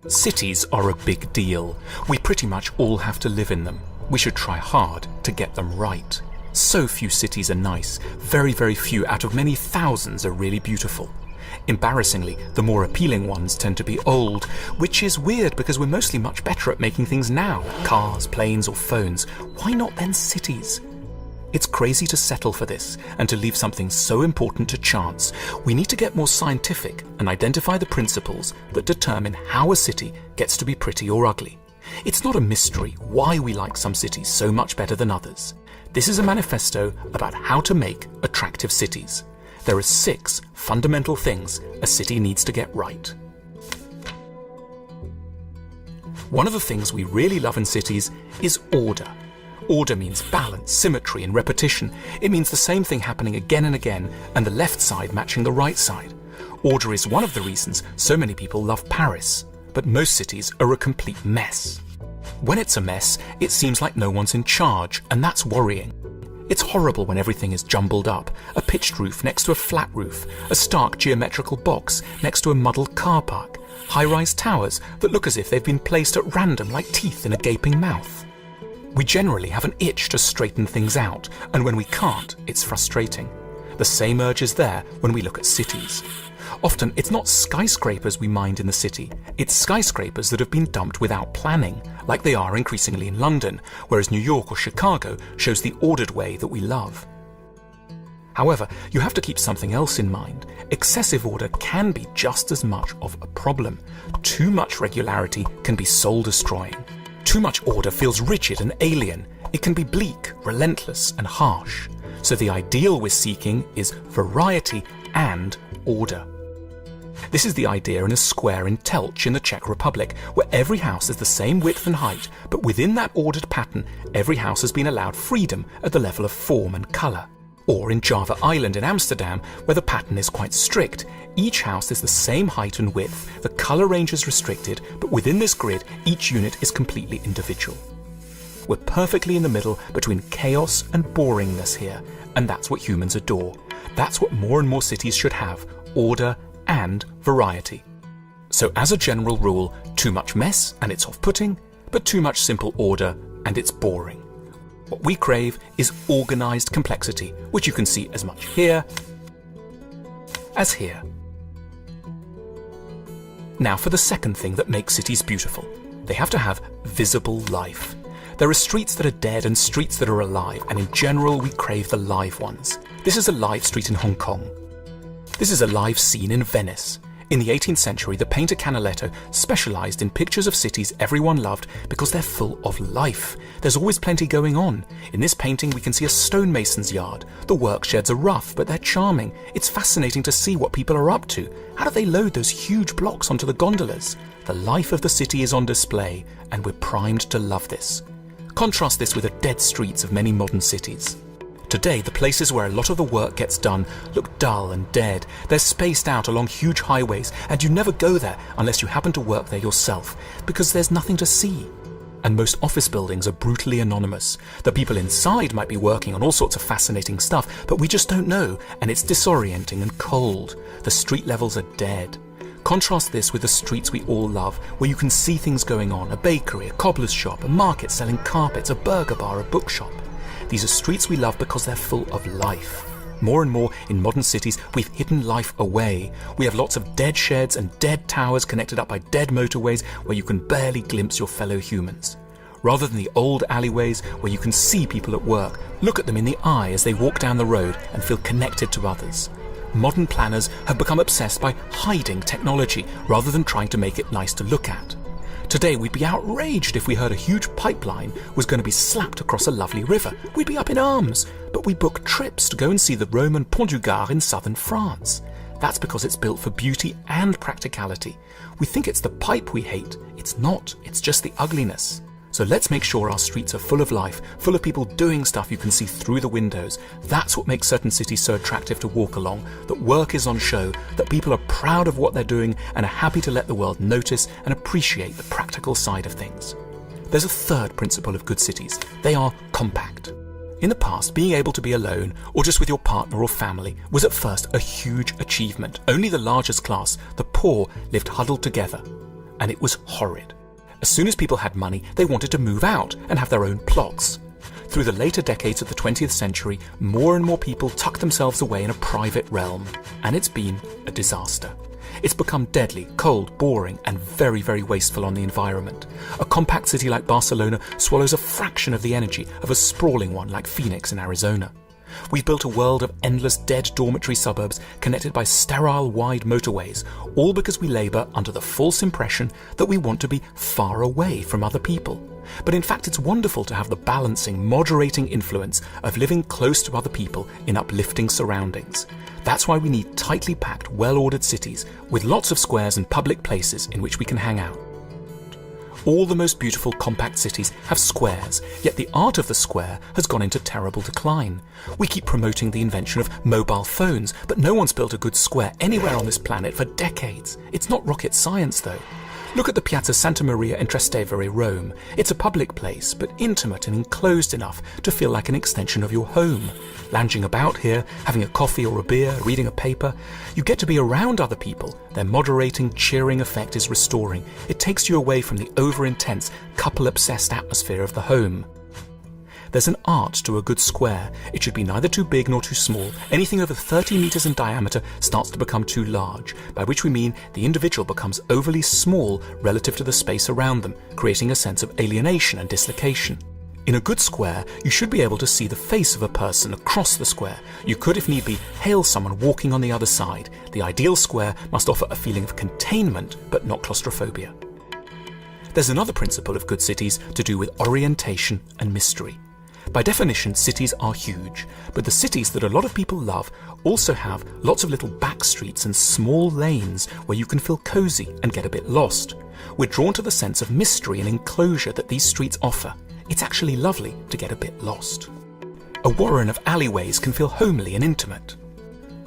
Cities are a big deal. We pretty much all have to live in them. We should try hard to get them right. So few cities are nice. Very, very few out of many thousands are really beautiful. Embarrassingly, the more appealing ones tend to be old, which is weird because we're mostly much better at making things now. Cars, planes, or phones. Why not then cities? It's crazy to settle for this and to leave something so important to chance. We need to get more scientific and identify the principles that determine how a city gets to be pretty or ugly. It's not a mystery why we like some cities so much better than others. This is a manifesto about how to make attractive cities. There are 6 fundamental things a city needs to get right. One of the things we really love in cities is order. Order means balance, symmetry, and repetition. It means the same thing happening again and again, and the left side matching the right side. Order is one of the reasons so many people love Paris, but most cities are a complete mess. When it's a mess, it seems like no one's in charge, and that's worrying. It's horrible when everything is jumbled up, a pitched roof next to a flat roof, a stark geometrical box next to a muddled car park, high-rise towers that look as if they've been placed at random like teeth in a gaping mouth. We generally have an itch to straighten things out, and when we can't, it's frustrating. The same urge is there when we look at cities. Often, it's not skyscrapers we mind in the city, it's skyscrapers that have been dumped without planning, like they are increasingly in London, whereas New York or Chicago shows the ordered way that we love. However, you have to keep something else in mind. Excessive order can be just as much of a problem. Too much regularity can be soul-destroying. Too much order feels rigid and alien. It can be bleak, relentless, and harsh. So the ideal we're seeking is variety and order. This is the idea in a square in Telč in the Czech Republic, where every house is the same width and height, but within that ordered pattern, every house has been allowed freedom at the level of form and colour. Or in Java Island in Amsterdam, where the pattern is quite strict. Each house is the same height and width, the colour range is restricted, but within this grid, each unit is completely individual. We're perfectly in the middle between chaos and boringness here, and that's what humans adore. That's what more and more cities should have, order and variety. So as a general rule, too much mess and it's off-putting, but too much simple order and it's boring. What we crave is organised complexity, which you can see as much here as here. Now for the second thing that makes cities beautiful. They have to have visible life. There are streets that are dead and streets that are alive, and in general we crave the live ones. This is a live street in Hong Kong. This is a live scene in Venice. In the 18th century, the painter Canaletto specialised in pictures of cities everyone loved because they're full of life. There's always plenty going on. In this painting, we can see a stonemason's yard. The work sheds are rough, but they're charming. It's fascinating to see what people are up to. How do they load those huge blocks onto the gondolas? The life of the city is on display, and we're primed to love this. Contrast this with the dead streets of many modern cities. Today, the places where a lot of the work gets done look dull and dead. They're spaced out along huge highways, and you never go there unless you happen to work there yourself, because there's nothing to see. And most office buildings are brutally anonymous. The people inside might be working on all sorts of fascinating stuff, but we just don't know, and it's disorienting and cold. The street levels are dead. Contrast this with the streets we all love, where you can see things going on, a bakery, a cobbler's shop, a market selling carpets, a burger bar, a bookshop. These are streets we love because they're full of life. More and more in modern cities, we've hidden life away. We have lots of dead sheds and dead towers connected up by dead motorways where you can barely glimpse your fellow humans. Rather than the old alleyways where you can see people at work, look at them in the eye as they walk down the road and feel connected to others. Modern planners have become obsessed by hiding technology rather than trying to make it nice to look at. Today we'd be outraged if we heard a huge pipeline was going to be slapped across a lovely river. We'd be up in arms, but we book trips to go and see the Roman Pont du Gard in southern France. That's because it's built for beauty and practicality. We think it's the pipe we hate. It's not, it's just the ugliness. So let's make sure our streets are full of life, full of people doing stuff you can see through the windows. That's what makes certain cities so attractive to walk along, that work is on show, that people are proud of what they're doing and are happy to let the world notice and appreciate the practical side of things. There's a third principle of good cities. They are compact. In the past, being able to be alone, or just with your partner or family, was at first a huge achievement. Only the largest class, the poor, lived huddled together. and it was horrid. As soon as people had money, they wanted to move out and have their own plots. Through the later decades of the 20th century, more and more people tucked themselves away in a private realm, and it's been a disaster. It's become deadly, cold, boring, and very, very wasteful on the environment. A compact city like Barcelona swallows a fraction of the energy of a sprawling one like Phoenix in Arizona. We've built a world of endless dead dormitory suburbs connected by sterile wide motorways, all because we labour under the false impression that we want to be far away from other people. But in fact, it's wonderful to have the balancing, moderating influence of living close to other people in uplifting surroundings. That's why we need tightly packed, well-ordered cities with lots of squares and public places in which we can hang out. All the most beautiful compact cities have squares, yet the art of the square has gone into terrible decline. We keep promoting the invention of mobile phones, but no one's built a good square anywhere on this planet for decades. It's not rocket science, though. Look at the Piazza Santa Maria in Trastevere, Rome. It's a public place, but intimate and enclosed enough to feel like an extension of your home. Lounging about here, having a coffee or a beer, reading a paper, you get to be around other people. Their moderating, cheering effect is restoring. It takes you away from the over-intense, couple-obsessed atmosphere of the home. There's an art to a good square. It should be neither too big nor too small. Anything over 30 meters in diameter starts to become too large, by which we mean the individual becomes overly small relative to the space around them, creating a sense of alienation and dislocation. In a good square, you should be able to see the face of a person across the square. You could, if need be, hail someone walking on the other side. The ideal square must offer a feeling of containment, but not claustrophobia. There's another principle of good cities to do with orientation and mystery. By definition, cities are huge, but the cities that a lot of people love also have lots of little back streets and small lanes where you can feel cozy and get a bit lost. We're drawn to the sense of mystery and enclosure that these streets offer. It's actually lovely to get a bit lost. A warren of alleyways can feel homely and intimate.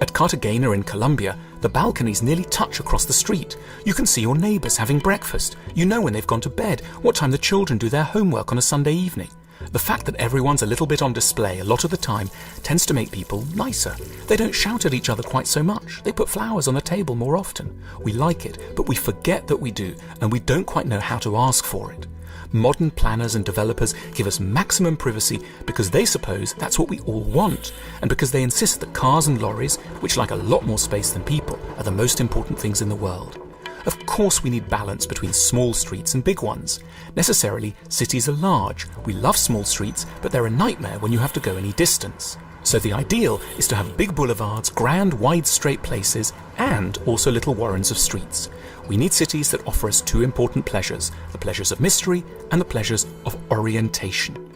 At Cartagena in Colombia, the balconies nearly touch across the street. You can see your neighbours having breakfast. You know when they've gone to bed, what time the children do their homework on a Sunday evening. The fact that everyone's a little bit on display a lot of the time tends to make people nicer. They don't shout at each other quite so much. They put flowers on the table more often. We like it, but we forget that we do, and we don't quite know how to ask for it. Modern planners and developers give us maximum privacy because they suppose that's what we all want, and because they insist that cars and lorries, which like a lot more space than people, are the most important things in the world. Of course we need balance between small streets and big ones. Necessarily, cities are large. We love small streets, but they're a nightmare when you have to go any distance. So the ideal is to have big boulevards, grand, wide, straight places, and also little warrens of streets. We need cities that offer us two important pleasures, the pleasures of mystery and the pleasures of orientation.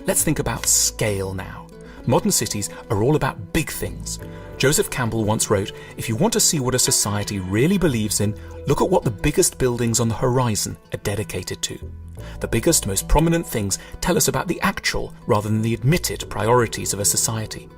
Let's think about scale now. Modern cities are all about big things. Joseph Campbell once wrote, "If you want to see what a society really believes in, look at what the biggest buildings on the horizon are dedicated to." The biggest, most prominent things tell us about the actual rather than the admitted priorities of a society.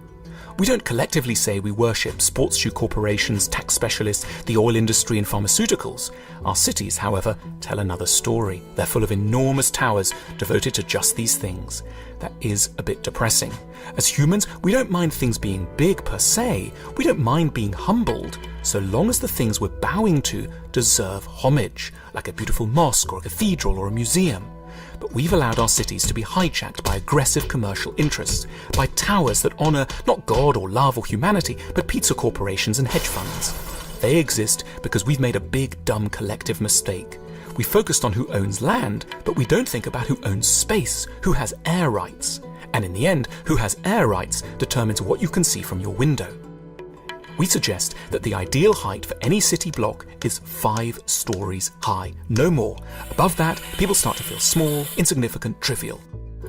We don't collectively say we worship sports shoe corporations, tax specialists, the oil industry and pharmaceuticals. Our cities, however, tell another story. They're full of enormous towers devoted to just these things. That is a bit depressing. As humans, we don't mind things being big per se. We don't mind being humbled, so long as the things we're bowing to deserve homage, like a beautiful mosque or a cathedral or a museum. But we've allowed our cities to be hijacked by aggressive commercial interests, by towers that honour not God or love or humanity, but pizza corporations and hedge funds. They exist because we've made a big, dumb collective mistake. We focused on who owns land, but we don't think about who owns space, who has air rights. And in the end, who has air rights determines what you can see from your window. We suggest that the ideal height for any city block is 5 stories high, no more. Above that, people start to feel small, insignificant, trivial.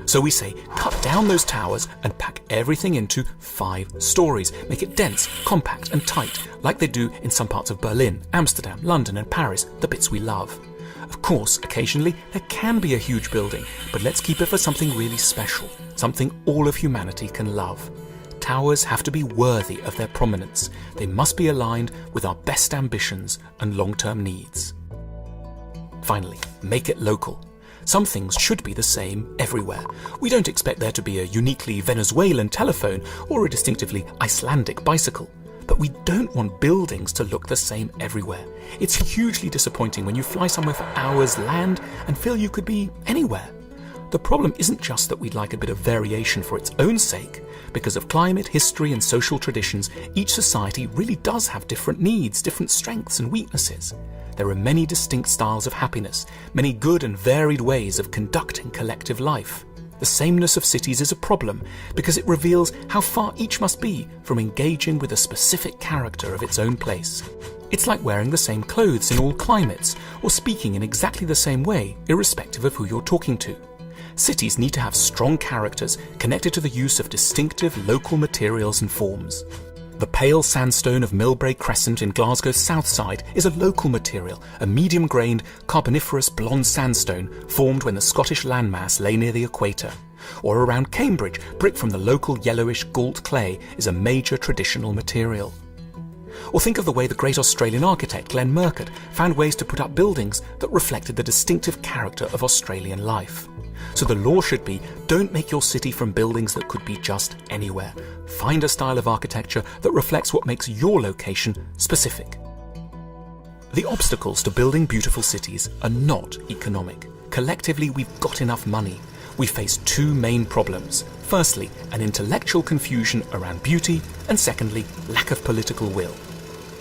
So we say, cut down those towers and pack everything into 5 stories. Make it dense, compact and tight, like they do in some parts of Berlin, Amsterdam, London and Paris, the bits we love. Of course, occasionally there can be a huge building, but let's keep it for something really special, something all of humanity can love. Towers have to be worthy of their prominence. They must be aligned with our best ambitions and long-term needs. Finally, make it local. Some things should be the same everywhere. We don't expect there to be a uniquely Venezuelan telephone or a distinctively Icelandic bicycle. But we don't want buildings to look the same everywhere. It's hugely disappointing when you fly somewhere for hours, land, and feel you could be anywhere. The problem isn't just that we'd like a bit of variation for its own sake. Because of climate, history, and social traditions, each society really does have different needs, different strengths and weaknesses. There are many distinct styles of happiness, many good and varied ways of conducting collective life. The sameness of cities is a problem because it reveals how far each must be from engaging with a specific character of its own place. It's like wearing the same clothes in all climates or speaking in exactly the same way, irrespective of who you're talking to. Cities need to have strong characters connected to the use of distinctive local materials and forms. The pale sandstone of Millbrae Crescent in Glasgow's south side is a local material, a medium-grained, carboniferous blonde sandstone formed when the Scottish landmass lay near the equator. Or around Cambridge, brick from the local yellowish galt clay is a major traditional material. Or think of the way the great Australian architect Glenn Murcutt found ways to put up buildings that reflected the distinctive character of Australian life. So the law should be, don't make your city from buildings that could be just anywhere. Find a style of architecture that reflects what makes your location specific. The obstacles to building beautiful cities are not economic. Collectively, we've got enough money. We face two main problems. Firstly, an intellectual confusion around beauty, and secondly, lack of political will.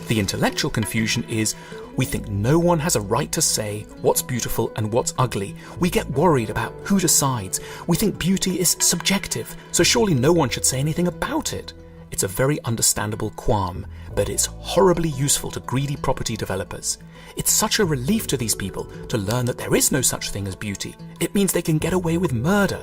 The intellectual confusion is, we think no one has a right to say what's beautiful and what's ugly. We get worried about who decides. We think beauty is subjective, so surely no one should say anything about it. It's a very understandable qualm, but it's horribly useful to greedy property developers. It's such a relief to these people to learn that there is no such thing as beauty. It means they can get away with murder.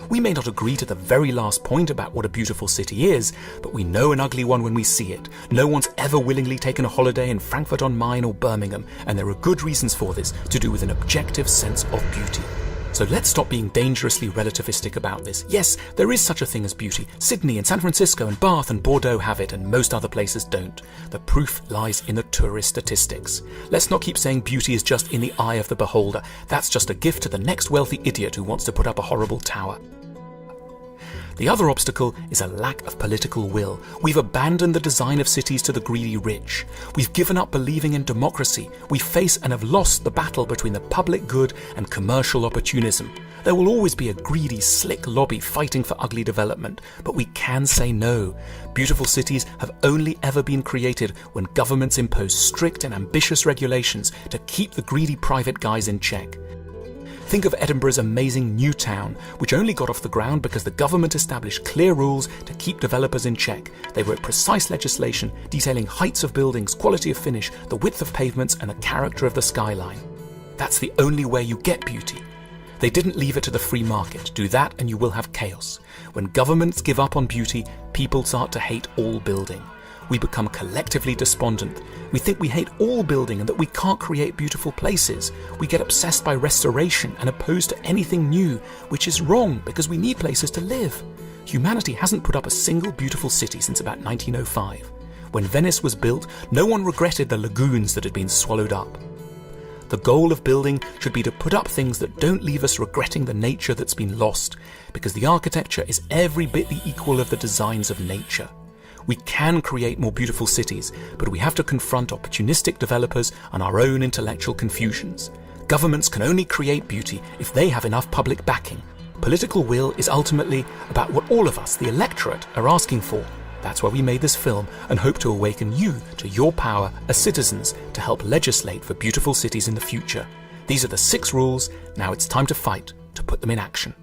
We may not agree to the very last point about what a beautiful city is, but we know an ugly one when we see it. No one's ever willingly taken a holiday in Frankfurt on Main or Birmingham, and there are good reasons for this, to do with an objective sense of beauty. So let's stop being dangerously relativistic about this. Yes, there is such a thing as beauty. Sydney and San Francisco and Bath and Bordeaux have it, and most other places don't. The proof lies in the tourist statistics. Let's not keep saying beauty is just in the eye of the beholder. That's just a gift to the next wealthy idiot who wants to put up a horrible tower. The other obstacle is a lack of political will. We've abandoned the design of cities to the greedy rich. We've given up believing in democracy. We face and have lost the battle between the public good and commercial opportunism. There will always be a greedy, slick lobby fighting for ugly development, but we can say no. Beautiful cities have only ever been created when governments impose strict and ambitious regulations to keep the greedy private guys in check. Think of Edinburgh's amazing new town, which only got off the ground because the government established clear rules to keep developers in check. They wrote precise legislation detailing heights of buildings, quality of finish, the width of pavements, and the character of the skyline. That's the only way you get beauty. They didn't leave it to the free market. Do that and you will have chaos. When governments give up on beauty, people start to hate all building. We become collectively despondent. We think we hate all building and that we can't create beautiful places. We get obsessed by restoration and opposed to anything new, which is wrong because we need places to live. Humanity hasn't put up a single beautiful city since about 1905. When Venice was built, no one regretted the lagoons that had been swallowed up. The goal of building should be to put up things that don't leave us regretting the nature that's been lost, because the architecture is every bit the equal of the designs of nature. We can create more beautiful cities, but we have to confront opportunistic developers and our own intellectual confusions. Governments can only create beauty if they have enough public backing. Political will is ultimately about what all of us, the electorate, are asking for. That's why we made this film and hope to awaken you to your power as citizens to help legislate for beautiful cities in the future. These are the 6 rules. Now it's time to fight to put them in action.